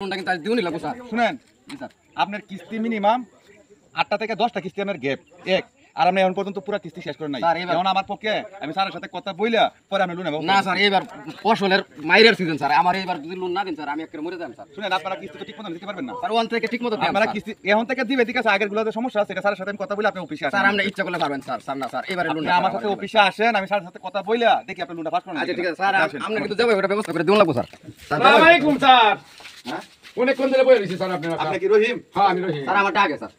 শুনেন আপনার কিস্তি মিনিমাম 8টা থেকে 10টা কিস্তি আমার গ্যাপ এক আর আমি এখন পর্যন্ত পুরো কিস্তি শেষ করে নাই এখন আমার পক্ষে আমি স্যারের সাথে কথা বইলা পরে আমি লোন নেব না স্যার এবার ফসলের মাইরের সিজন স্যার আমার এবার যদি লোন না দেন স্যার আমি একেবারে মরে যাব স্যার শুনেন আপনারা কিস্তি তো ঠিকমতো দিতে পারবেন না স্যার ওয়ান থেকে ঠিকমতো দেন আপনারা কিস্তি এখন থেকে দিবে ঠিক আছে আগের গুলোতে সমস্যা আছে এটা স্যারের সাথে আমি কথা বলে আপনি অফিসে আসেন স্যার আমরা ইচ্ছা করলে পারবেন স্যার স্যার না স্যার এবারে লোন আমার সাথে অফিসে আসেন আমি স্যারের সাথে কথা বইলা দেখি আপনি লোনটা পাস করেন আচ্ছা ঠিক আছে স্যার আমরা কিন্তু যাবো এটা ব্যবস্থা করে দিন লাগবো স্যার আসসালামু আলাইকুম স্যার হ্যাঁ অনেকক্ষণ ধরে বসে রইছি স্যার আপনি কি রহিম হ্যাঁ আমি রহিম স্যার আমারটা আগে স্যার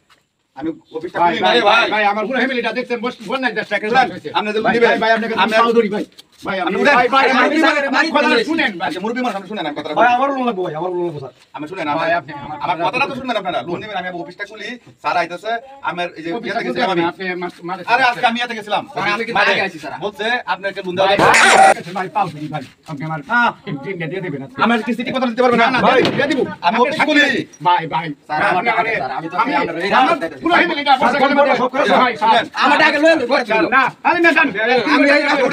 আমি অফিসটা ভাই খুলি ভাই ভাই ভাই আমার পুরো ফ্যামিলিটা দেখছেন বল না একটা টাকা আপনি যে দিবেন ভাই আপনাকে আমি আপনি সাউদরি ভাই ভাই আপনি আমি উঠেন। ভাই ভাই আমি কথা শুনেন ভাই আচ্ছা মুরব্বি মানুষ আপনি শুনেন আমি কথাটা ভাই বলি। আমার লোন লাগবে ভাই আমার লোন লাগবে স্যার আমি শুনেন ভাই, আপনি আমার কথাটা তো শুনেন আপনারা লোন নেবেন আমি অফিসটা খুলি স্যার আইতেছে আমার এই যে ইয়েতে গেছিলাম আমি আপনি মাঝে আরে আজকে আমি ইয়েতে গেছিলাম স্যার, আমি কিন্তু মাঝে। আগে আইছি, স্যার। বলছে আপনাকে লোন দেওয়া ভাই যাবে। ভাই পাও দিই ভাই আপনি আমার হ্যাঁ। টিম দিয়ে দিবেন আমার কিস্তি ঠিক মতো দিতে পারবেন না না ভাই দিয়ে দিব আমি অফিস খুলি ভাই ভাই স্যার আমারটা আগে স্যার আমি তো আমি আমার পুরো ফ্যামিলিটা বসে কথা সব করে ভাই আমারটা আগে লয়ে না আরে না জান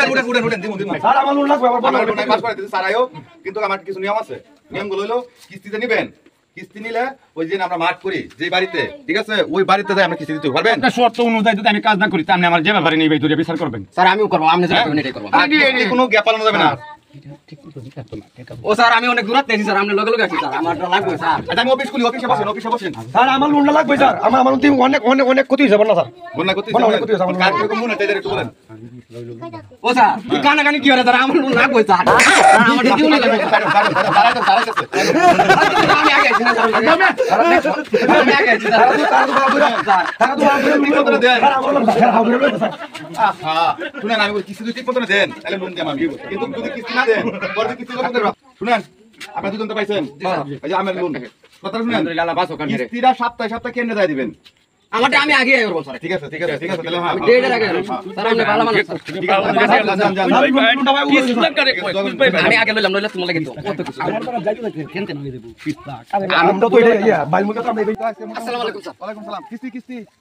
আমি উঠেন দিমু স্যার আমার লোন লাগবে আমার আমার লোন পাস করে দিতে স্যার আইও কিন্তু আমার কিছু নিয়ম আছে নিয়মগুলো হলো কিস্তিতে নেবেন কিস্তি নিলে ওই দিন আমরা মার্ক করি যে বাড়িতে ঠিক আছে ওই বাড়িতে যাই আমরা কিস্তি দিতে পারবেন একটা শর্ত অনুযায়ী যদি আমি কাজ না করি তাহলে আমার যে ব্যাপারে নেই ভাই দূরে বিচার করবেন স্যার আমিও করব আপনি যেটা করবেন এটাই করব আর কিস্তি কোনো গ্যাপ পালানো যাবে না ও স্যার আমি অনেক দূর থেকে স্যার আপনি লগে লগে আছি স্যার আমারটা লাগবে স্যার আচ্ছা আমি অফিস খুলি অফিসে বসেন স্যার আমার লোনটা লাগবে স্যার আমার আমার টিম অনেক অনেক অনেক ক্ষতি হয়েছে না স্যার বন্যা করতে বন্যা করতে হবে, কার কিরকম মনে হয় তাদের একটু বলেন ও স্যার কানা কানি কি হরে স্যার আমার লোন লাগবে স্যার আমারটা দিও না লাগবে আমি আগে আছি না স্যার আমি আগে আছি স্যার তারা তো আমার লোন ঠিক মতো দেন। স্যার আমার লোন স্যার আমার লোন লাগবে স্যার শুনেন আমি কিস্তি যদি ঠিক মতো দেন তাহলে লোন দিলাম আমি কিন্তু যদি কিস্তি না দেন পরে কিস্তি কত দেব শুনেন আপনি দুজন তো পাইছেন এই যে আমার লোন কথা শুনেন আলহামদুলিল্লাহ আল্লাহ বাসো কান মেরে কিস্তিটা সপ্তাহে কেন দেয় দিবেন আমারটা আমি আগে করব স্যার ঠিক আছে তাহলে হ্যাঁ আমি ডেটের আগে স্যার আপনি ভালো মানুষ স্যার। ঠিক আছে যান আমার লোনটা ভাই আমি আগে লইলাম নইলে তোমার লাগে তো কত কিছু আমি তো এটা ইয়া বাইল মুকে তো আমি আসসালামু আলাইকুম স্যার ওয়ালাইকুম সালাম কিস্তি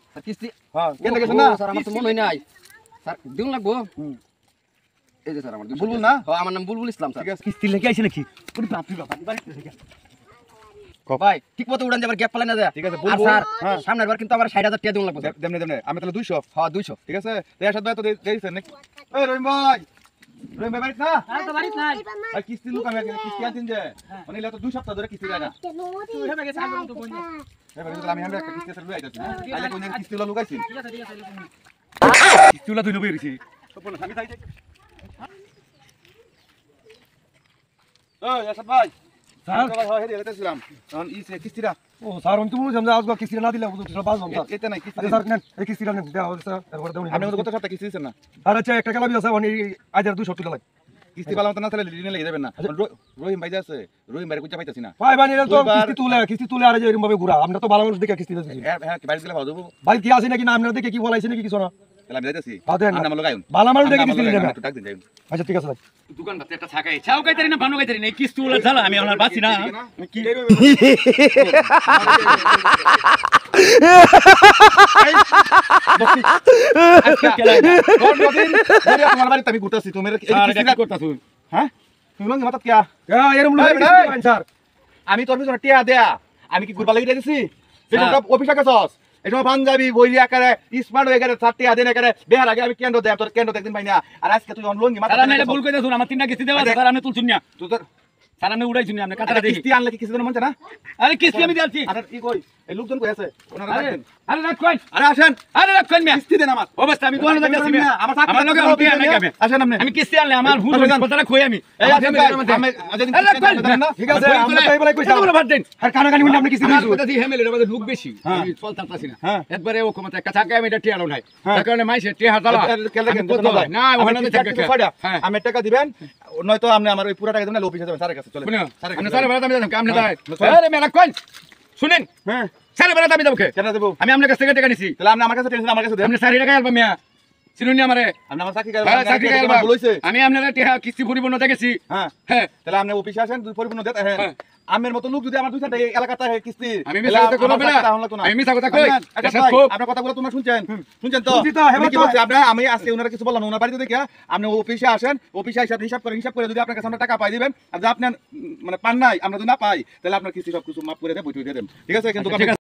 স্যার কিস্তি হ্যাঁ কেন গেছেন না স্যার আমার তো মনে হয় নাই স্যার দিন লাগবো এই যে স্যার আমার বুলবুল না হ্যাঁ আমার নাম বুলবুল ইসলাম স্যার ঠিক আছে কিস্তি লেগে আইছে নাকি ওরে বাপ রে বাপ ভাই ঠিক মতো উড়ান যাবার গ্যাপ পালে না যায় ঠিক আছে, আর বলবো। স্যার হ্যাঁ। সামনের বার কিন্তু আমার 60,000 টাকা দিন লাগবে স্যার দেমনে আমি তাহলে 200 হ্যাঁ 200 ঠিক আছে দেয়ার সাথে তো দেইছেন নাকি এই রহিম ভাই বাড়িতে না আর তো বাড়িতে নাই আর কিস্তি লুক আমি কিস্তি আনছেন যে মানে এটা তো 2 সপ্তাহ ধরে কিস্তি দেয় না তুই হবে গেছে আগে তো বই না এবারে যদি আমি একটা কিস্তি আছে লুই আইতাছি তাহলে কোন কিস্তি লুকাইছি ঠিক আছে কিস্তিগুলা তুই লুই রিছি আমি তাই ওই আসাদ ভাই স্যার ভাই হয় হেরে গেছিলাম তখন কিস্তিটা ও স্যার আমি তো মনে জানি আজকে কিস্তি না দিলে বুঝতে বাজ না স্যার এতে নাই কিস্তি আরে স্যার নেন এই কিস্তিটা নেন দেওয়া হবে স্যার এরপর দেউনি আপনি তো কত সপ্তাহ কিস্তি দিছেন না আর আচ্ছা একটা কালা বিল আছে মানে আজ 200 টাকা লাগে কিস্তি পালাম তো না তাহলে ঋণে লেগে যাবেন না রহিম ভাই যে আছে রহিম ভাই কুচা পাইতাছি না ভাই ভাই এরা তো দুইবার- কিস্তি তুলে আর যে এরকম ভাবে ঘুরা আমরা তো ভালো মানুষ দেখে কিস্তি দিতেছি হ্যাঁ বাড়ি গেলে ভালো দেবো ভাই কি আছে নাকি না আপনারা দেখে কি বলাইছে নাকি কিছু না তাহলে আমি যাইতাছি হ্যাঁ, দেন না। আমার লাগাইন ভালো মানুষ দেখে কিস্তি দিবেন একটু ডাক দিন যাই আচ্ছা ঠিক আছে ভাই দোকান ভাতে একটা ছাকাই ছাও কাইতারি না বানু কাইতারি না কিস্তি উলা ঝালা আমি আমার বাসি না কি তোমার বাড়িতে আমি ঘুরতেছি তোমার করতাছু হ্যাঁ তুমি লঙ্গি মাথাত কিয়া এরকম ভাই, লোক ভাই। স্যার আমি তোর পিছনে টিয়া দেয়া আমি কি ঘুরবা লাগি দিয়েছি অফিস গেছস এটা পাঞ্জাবি বইলি আকারে স্মার্ট হয়ে গেলে চারটি আদিন আকারে বেহার আগে আমি কেন্দ্র দেয় তোর কেন্দ্র দেখদিন পাই না আর আজকে তুই লঙ্গি মাথা তারা নাইলে ভুল কইতাছু আমার তিনটা কিস্তি দেওয়া আছে স্যার আপনি তুলছুন না তোর স্যার আপনি উড়াইছুন না আপনি কাটারা দেখি কিস্তি আনলে কি কিছু মন না আরে কিস্তি আমি দিয়েছি আর কি কই এই লোকজন কই আছে ওনারা আরে ডাকেন আরে রাখ কই আরে আসেন আরে রাখ কই মিয়া কিস্তি দেন আমার অবস্থা আমি দোকানে যাইতাছি মিয়া আমার আমার লগে হবে না কেবে আসেন আপনি আমি কিস্তি আনলে আমার ভুল আসেন। কথাটা কই আমি এই আসেন ভাই, আমি আজকে আরে রাখ কই না ঠিক আছে আমরা তো এবারে কইছি বলে ভাত দেন আর কানা কানি আপনি কিস্তি আমার দিয়েছো কথা দিয়ে হেমেলের মধ্যে লোক বেশি হ্যাঁ। আমি চলতাছি না হ্যাঁ। একবারে ও ক্ষমতা একটা থাকে আমি এটা টিয়ালো নাই হ্যাঁ। তার কারণে মাইসে টিয়া হাতালা না ওখানে হ্যাঁ আমি টাকা দিবেন নয়তো আপনি আমার ওই পুরো টাকা দিবেন অফিসে যাবেন স্যারের কাছে চলে শুনুন স্যারের আপনি কাছে স্যারের বেলা দামি দাম আপনি দাঁড়ায় হ্যাঁ। আরে মেলা কই শুনেন হ্যাঁ স্যারের বেলা দামি দাম কেন দেবো আমি আপনার কাছ থেকে টাকা নিছি তাহলে আপনি আমার কাছে টেনশন আমার কাছে দেন আপনি স্যারের টাকা আলবা মিয়া চিনুনি আমারে আপনি আমার চাকরি হ্যাঁ চাকরি কারবার ভুল হইছে। আমি আপনারা টিহা কিস্তি পরিপূর্ণ দেখেছি হ্যাঁ হ্যাঁ তাহলে আপনি অফিসে আসেন পরিপূর্ণ দেন হ্যাঁ হ্যাঁ। আমের মতো লোক যদি আমার দুই চারটা এলাকাতে কিস্তি আমি মিছা কথা কইব না আমি মিছা কথা কই আচ্ছা আচ্ছা খুব আপনার কথাগুলো তোমরা শুনছেন শুনছেন তো শুনছি তো, আমি হেমন্ত কি বলছি আপনি আমি আজকে ওনারা কিছু বললাম না, ওনার বাড়িতে দেখে আপনি অফিসে আসেন, অফিসে হিসাব করে যদি আপনার কাছে আমরা টাকা পাই দিবেন আর যদি আপনি মানে পান নাই আমরা যদি না পাই তাহলে আপনার কিস্তি সব কিছু মাফ করে দেব বই দিয়ে দেন ঠিক আছে কিন্তু ঠিক আছে।